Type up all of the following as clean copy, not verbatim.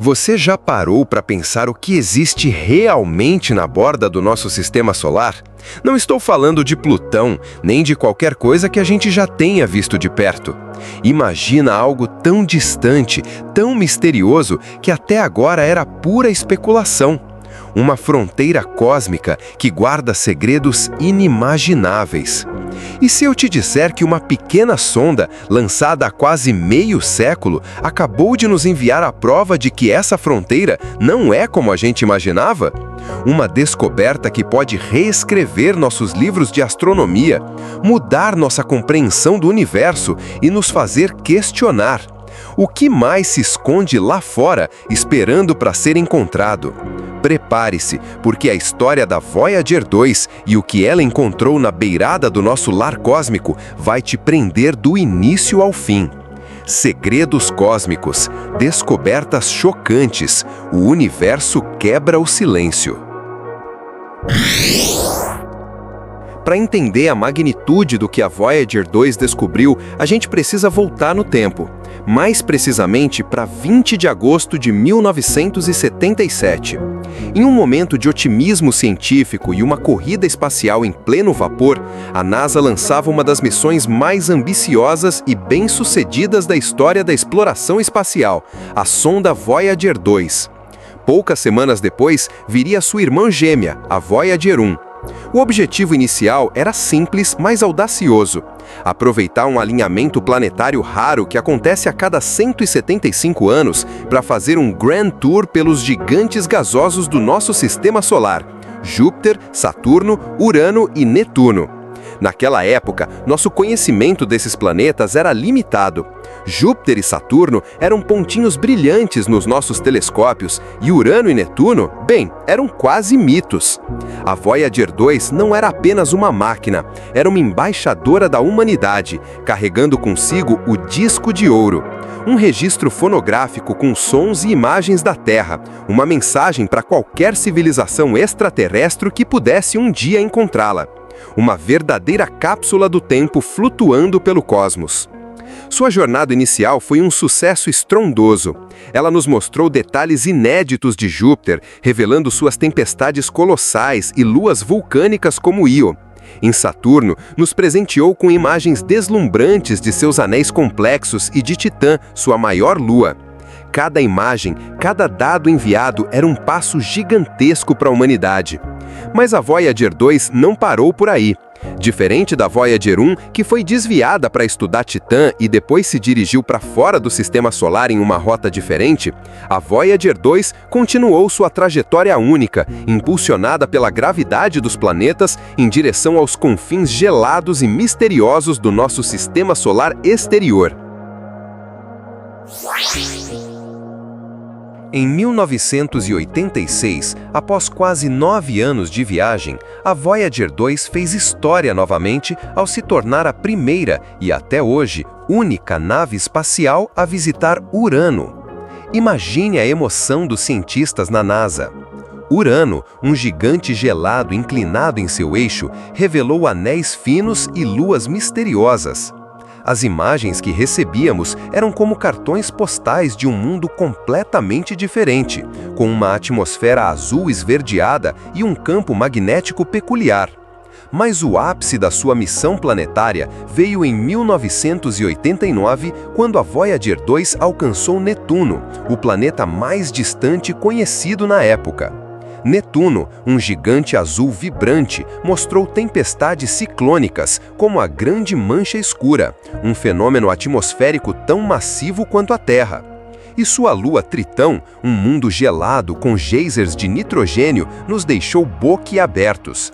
Você já parou para pensar o que existe realmente na borda do nosso sistema solar? Não estou falando de Plutão, nem de qualquer coisa que a gente já tenha visto de perto. Imagina algo tão distante, tão misterioso, que até agora era pura especulação. Uma fronteira cósmica que guarda segredos inimagináveis. E se eu te disser que uma pequena sonda, lançada há quase meio século, acabou de nos enviar a prova de que essa fronteira não é como a gente imaginava? Uma descoberta que pode reescrever nossos livros de astronomia, mudar nossa compreensão do universo e nos fazer questionar. O que mais se esconde lá fora, esperando para ser encontrado? Prepare-se, porque a história da Voyager 2 e o que ela encontrou na beirada do nosso lar cósmico vai te prender do início ao fim. Segredos cósmicos, descobertas chocantes, o universo quebra o silêncio. Para entender a magnitude do que a Voyager 2 descobriu, a gente precisa voltar no tempo. Mais precisamente para 20 de agosto de 1977. Em um momento de otimismo científico e uma corrida espacial em pleno vapor, a NASA lançava uma das missões mais ambiciosas e bem-sucedidas da história da exploração espacial, a sonda Voyager 2. Poucas semanas depois, viria sua irmã gêmea, a Voyager 1. O objetivo inicial era simples, mas audacioso: aproveitar um alinhamento planetário raro que acontece a cada 175 anos para fazer um Grand Tour pelos gigantes gasosos do nosso sistema solar: Júpiter, Saturno, Urano e Netuno. Naquela época, nosso conhecimento desses planetas era limitado. Júpiter e Saturno eram pontinhos brilhantes nos nossos telescópios e Urano e Netuno, bem, eram quase mitos. A Voyager 2 não era apenas uma máquina, era uma embaixadora da humanidade, carregando consigo o disco de ouro. Um registro fonográfico com sons e imagens da Terra, uma mensagem para qualquer civilização extraterrestre que pudesse um dia encontrá-la. Uma verdadeira cápsula do tempo flutuando pelo cosmos. Sua jornada inicial foi um sucesso estrondoso. Ela nos mostrou detalhes inéditos de Júpiter, revelando suas tempestades colossais e luas vulcânicas como Io. Em Saturno, nos presenteou com imagens deslumbrantes de seus anéis complexos e de Titã, sua maior lua. Cada imagem, cada dado enviado era um passo gigantesco para a humanidade. Mas a Voyager 2 não parou por aí. Diferente da Voyager 1, que foi desviada para estudar Titã e depois se dirigiu para fora do sistema solar em uma rota diferente, a Voyager 2 continuou sua trajetória única, impulsionada pela gravidade dos planetas em direção aos confins gelados e misteriosos do nosso sistema solar exterior. Em 1986, após quase 9 anos de viagem, a Voyager 2 fez história novamente ao se tornar a primeira e, até hoje, única nave espacial a visitar Urano. Imagine a emoção dos cientistas na NASA. Urano, um gigante gelado inclinado em seu eixo, revelou anéis finos e luas misteriosas. As imagens que recebíamos eram como cartões postais de um mundo completamente diferente, com uma atmosfera azul esverdeada e um campo magnético peculiar. Mas o ápice da sua missão planetária veio em 1989, quando a Voyager 2 alcançou Netuno, o planeta mais distante conhecido na época. Netuno, um gigante azul vibrante, mostrou tempestades ciclônicas, como a Grande Mancha Escura, um fenômeno atmosférico tão massivo quanto a Terra. E sua lua Tritão, um mundo gelado com geysers de nitrogênio, nos deixou boquiabertos.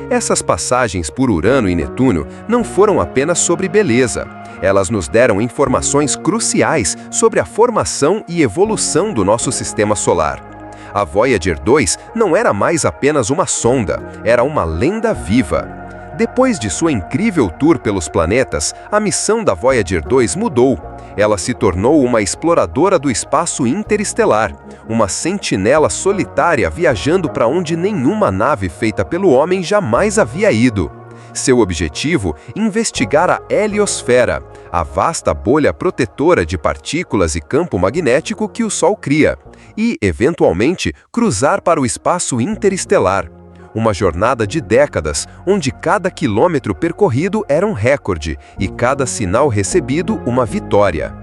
Essas passagens por Urano e Netuno não foram apenas sobre beleza. Elas nos deram informações cruciais sobre a formação e evolução do nosso sistema solar. A Voyager 2 não era mais apenas uma sonda, era uma lenda viva. Depois de sua incrível tour pelos planetas, a missão da Voyager 2 mudou. Ela se tornou uma exploradora do espaço interestelar, uma sentinela solitária viajando para onde nenhuma nave feita pelo homem jamais havia ido. Seu objetivo: investigar a heliosfera, a vasta bolha protetora de partículas e campo magnético que o Sol cria, e, eventualmente, cruzar para o espaço interestelar. Uma jornada de décadas, onde cada quilômetro percorrido era um recorde e cada sinal recebido uma vitória.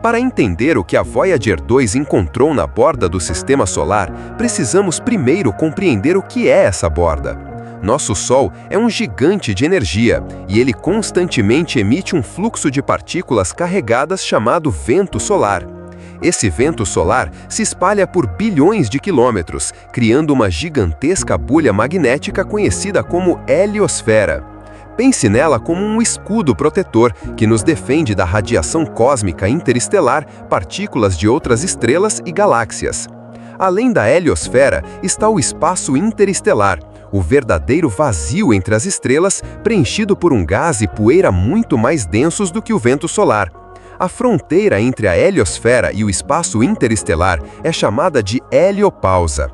Para entender o que a Voyager 2 encontrou na borda do Sistema Solar, precisamos primeiro compreender o que é essa borda. Nosso Sol é um gigante de energia e ele constantemente emite um fluxo de partículas carregadas chamado vento solar. Esse vento solar se espalha por bilhões de quilômetros, criando uma gigantesca bolha magnética conhecida como heliosfera. Pense nela como um escudo protetor que nos defende da radiação cósmica interestelar, partículas de outras estrelas e galáxias. Além da heliosfera está o espaço interestelar, o verdadeiro vazio entre as estrelas, preenchido por um gás e poeira muito mais densos do que o vento solar. A fronteira entre a heliosfera e o espaço interestelar é chamada de heliopausa.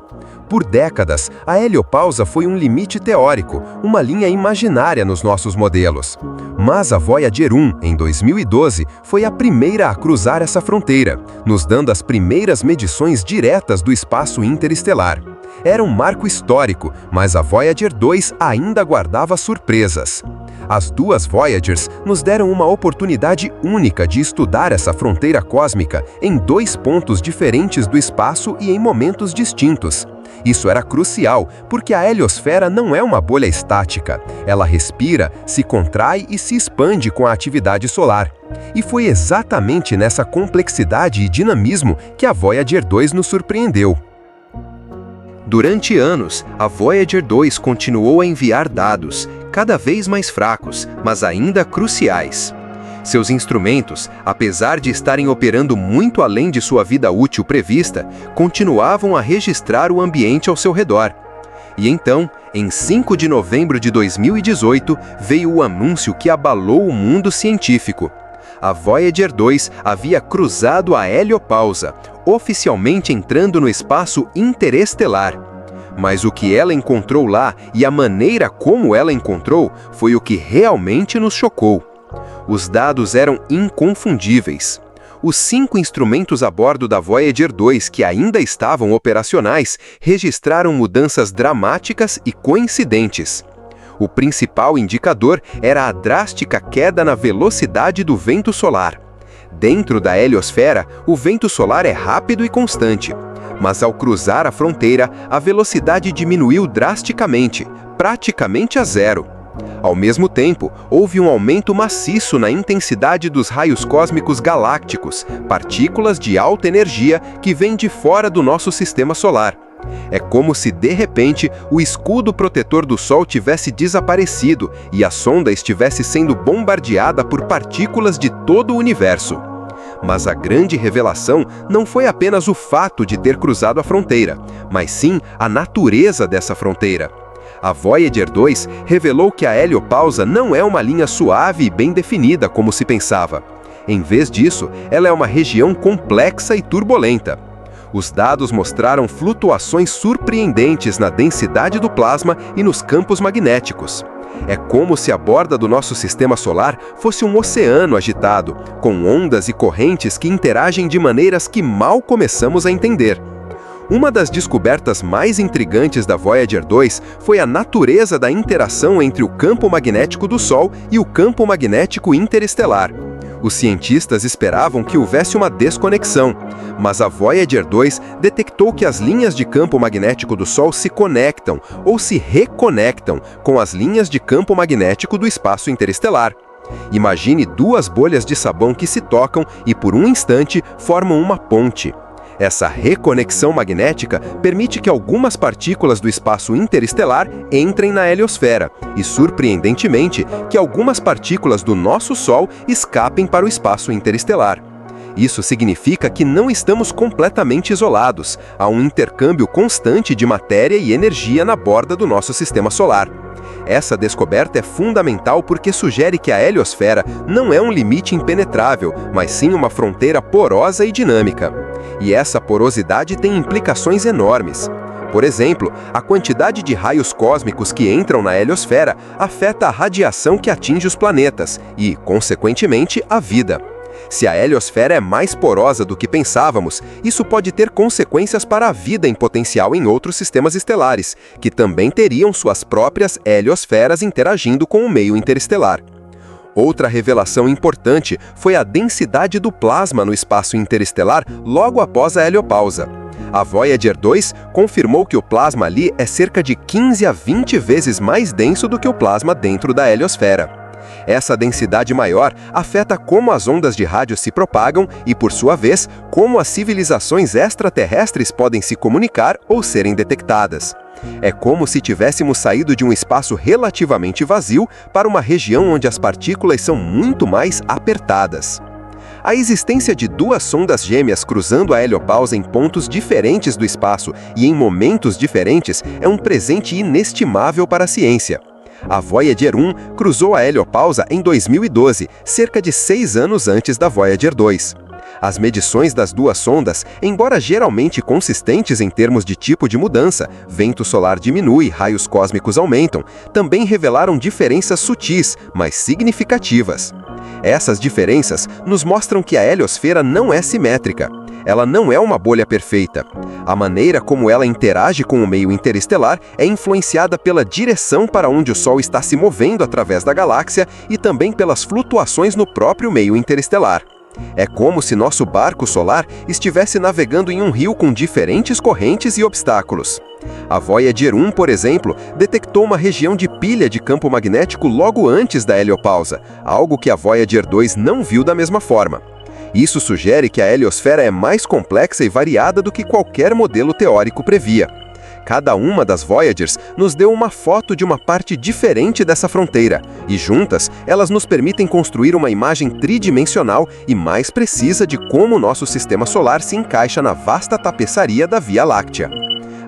Por décadas, a heliopausa foi um limite teórico, uma linha imaginária nos nossos modelos. Mas a Voyager 1, em 2012, foi a primeira a cruzar essa fronteira, nos dando as primeiras medições diretas do espaço interestelar. Era um marco histórico, mas a Voyager 2 ainda guardava surpresas. As duas Voyagers nos deram uma oportunidade única de estudar essa fronteira cósmica em dois pontos diferentes do espaço e em momentos distintos. Isso era crucial, porque a heliosfera não é uma bolha estática. Ela respira, se contrai e se expande com a atividade solar. E foi exatamente nessa complexidade e dinamismo que a Voyager 2 nos surpreendeu. Durante anos, a Voyager 2 continuou a enviar dados, cada vez mais fracos, mas ainda cruciais. Seus instrumentos, apesar de estarem operando muito além de sua vida útil prevista, continuavam a registrar o ambiente ao seu redor. E então, em 5 de novembro de 2018, veio o anúncio que abalou o mundo científico. A Voyager 2 havia cruzado a heliopausa, oficialmente entrando no espaço interestelar. Mas o que ela encontrou lá e a maneira como ela encontrou foi o que realmente nos chocou. Os dados eram inconfundíveis. Os 5 instrumentos a bordo da Voyager 2 que ainda estavam operacionais registraram mudanças dramáticas e coincidentes. O principal indicador era a drástica queda na velocidade do vento solar. Dentro da heliosfera, o vento solar é rápido e constante. Mas ao cruzar a fronteira, a velocidade diminuiu drasticamente, praticamente a zero. Ao mesmo tempo, houve um aumento maciço na intensidade dos raios cósmicos galácticos, partículas de alta energia que vêm de fora do nosso sistema solar. É como se, de repente, o escudo protetor do Sol tivesse desaparecido e a sonda estivesse sendo bombardeada por partículas de todo o universo. Mas a grande revelação não foi apenas o fato de ter cruzado a fronteira, mas sim a natureza dessa fronteira. A Voyager 2 revelou que a heliopausa não é uma linha suave e bem definida como se pensava. Em vez disso, ela é uma região complexa e turbulenta. Os dados mostraram flutuações surpreendentes na densidade do plasma e nos campos magnéticos. É como se a borda do nosso sistema solar fosse um oceano agitado, com ondas e correntes que interagem de maneiras que mal começamos a entender. Uma das descobertas mais intrigantes da Voyager 2 foi a natureza da interação entre o campo magnético do Sol e o campo magnético interestelar. Os cientistas esperavam que houvesse uma desconexão, mas a Voyager 2 detectou que as linhas de campo magnético do Sol se conectam ou se reconectam com as linhas de campo magnético do espaço interestelar. Imagine duas bolhas de sabão que se tocam e, por um instante, formam uma ponte. Essa reconexão magnética permite que algumas partículas do espaço interestelar entrem na heliosfera e, surpreendentemente, que algumas partículas do nosso Sol escapem para o espaço interestelar. Isso significa que não estamos completamente isolados, há um intercâmbio constante de matéria e energia na borda do nosso sistema solar. Essa descoberta é fundamental porque sugere que a heliosfera não é um limite impenetrável, mas sim uma fronteira porosa e dinâmica. E essa porosidade tem implicações enormes. Por exemplo, a quantidade de raios cósmicos que entram na heliosfera afeta a radiação que atinge os planetas e, consequentemente, a vida. Se a heliosfera é mais porosa do que pensávamos, isso pode ter consequências para a vida em potencial em outros sistemas estelares, que também teriam suas próprias heliosferas interagindo com o meio interestelar. Outra revelação importante foi a densidade do plasma no espaço interestelar logo após a heliopausa. A Voyager 2 confirmou que o plasma ali é cerca de 15 a 20 vezes mais denso do que o plasma dentro da heliosfera. Essa densidade maior afeta como as ondas de rádio se propagam e, por sua vez, como as civilizações extraterrestres podem se comunicar ou serem detectadas. É como se tivéssemos saído de um espaço relativamente vazio para uma região onde as partículas são muito mais apertadas. A existência de duas sondas gêmeas cruzando a heliopausa em pontos diferentes do espaço e em momentos diferentes é um presente inestimável para a ciência. A Voyager 1 cruzou a heliopausa em 2012, cerca de 6 anos antes da Voyager 2. As medições das duas sondas, embora geralmente consistentes em termos de tipo de mudança, vento solar diminui, raios cósmicos aumentam, também revelaram diferenças sutis, mas significativas. Essas diferenças nos mostram que a heliosfera não é simétrica. Ela não é uma bolha perfeita. A maneira como ela interage com o meio interestelar é influenciada pela direção para onde o Sol está se movendo através da galáxia e também pelas flutuações no próprio meio interestelar. É como se nosso barco solar estivesse navegando em um rio com diferentes correntes e obstáculos. A Voyager 1, por exemplo, detectou uma região de pilha de campo magnético logo antes da heliopausa, algo que a Voyager 2 não viu da mesma forma. Isso sugere que a heliosfera é mais complexa e variada do que qualquer modelo teórico previa. Cada uma das Voyagers nos deu uma foto de uma parte diferente dessa fronteira, e juntas, elas nos permitem construir uma imagem tridimensional e mais precisa de como nosso sistema solar se encaixa na vasta tapeçaria da Via Láctea.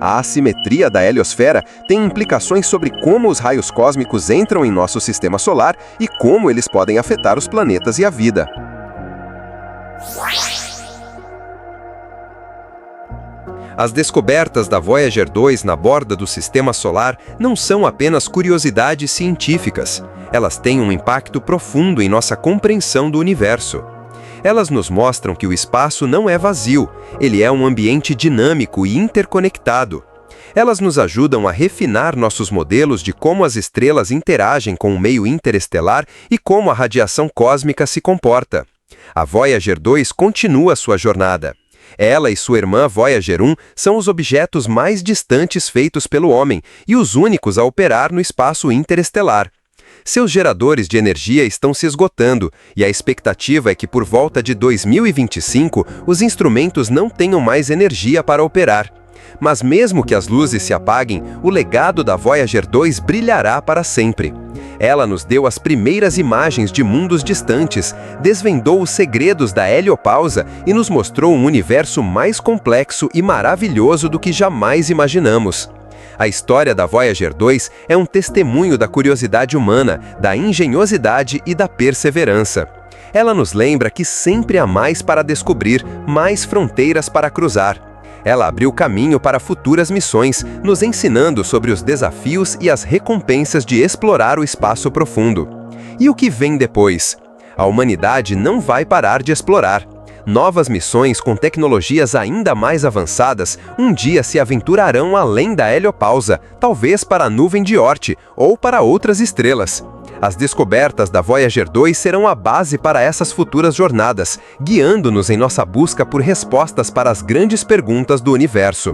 A assimetria da heliosfera tem implicações sobre como os raios cósmicos entram em nosso sistema solar e como eles podem afetar os planetas e a vida. As descobertas da Voyager 2 na borda do Sistema Solar não são apenas curiosidades científicas. Elas têm um impacto profundo em nossa compreensão do universo. Elas nos mostram que o espaço não é vazio, ele é um ambiente dinâmico e interconectado. Elas nos ajudam a refinar nossos modelos de como as estrelas interagem com o meio interestelar e como a radiação cósmica se comporta. A Voyager 2 continua sua jornada. Ela e sua irmã Voyager 1 são os objetos mais distantes feitos pelo homem e os únicos a operar no espaço interestelar. Seus geradores de energia estão se esgotando e a expectativa é que por volta de 2025 os instrumentos não tenham mais energia para operar. Mas mesmo que as luzes se apaguem, o legado da Voyager 2 brilhará para sempre. Ela nos deu as primeiras imagens de mundos distantes, desvendou os segredos da heliopausa e nos mostrou um universo mais complexo e maravilhoso do que jamais imaginamos. A história da Voyager 2 é um testemunho da curiosidade humana, da engenhosidade e da perseverança. Ela nos lembra que sempre há mais para descobrir, mais fronteiras para cruzar. Ela abriu caminho para futuras missões, nos ensinando sobre os desafios e as recompensas de explorar o espaço profundo. E o que vem depois? A humanidade não vai parar de explorar. Novas missões com tecnologias ainda mais avançadas um dia se aventurarão além da heliopausa, talvez para a nuvem de Oort ou para outras estrelas. As descobertas da Voyager 2 serão a base para essas futuras jornadas, guiando-nos em nossa busca por respostas para as grandes perguntas do universo.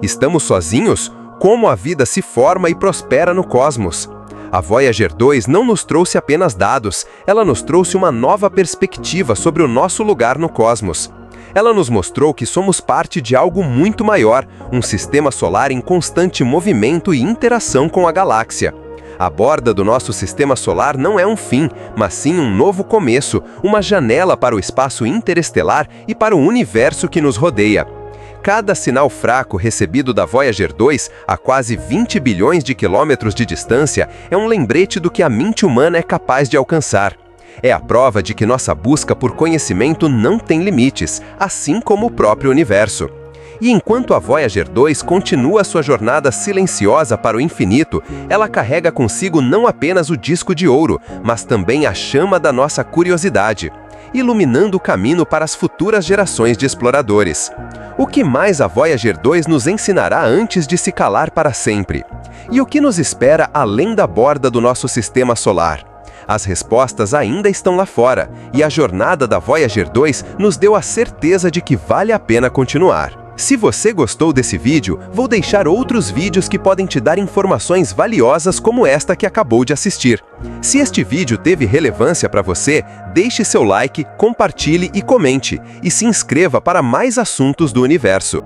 Estamos sozinhos? Como a vida se forma e prospera no cosmos? A Voyager 2 não nos trouxe apenas dados, ela nos trouxe uma nova perspectiva sobre o nosso lugar no cosmos. Ela nos mostrou que somos parte de algo muito maior, um sistema solar em constante movimento e interação com a galáxia. A borda do nosso sistema solar não é um fim, mas sim um novo começo, uma janela para o espaço interestelar e para o universo que nos rodeia. Cada sinal fraco recebido da Voyager 2 a quase 20 bilhões de quilômetros de distância é um lembrete do que a mente humana é capaz de alcançar. É a prova de que nossa busca por conhecimento não tem limites, assim como o próprio universo. E enquanto a Voyager 2 continua sua jornada silenciosa para o infinito, ela carrega consigo não apenas o disco de ouro, mas também a chama da nossa curiosidade, iluminando o caminho para as futuras gerações de exploradores. O que mais a Voyager 2 nos ensinará antes de se calar para sempre? E o que nos espera além da borda do nosso sistema solar? As respostas ainda estão lá fora, e a jornada da Voyager 2 nos deu a certeza de que vale a pena continuar. Se você gostou desse vídeo, vou deixar outros vídeos que podem te dar informações valiosas como esta que acabou de assistir. Se este vídeo teve relevância para você, deixe seu like, compartilhe e comente, e se inscreva para mais assuntos do universo.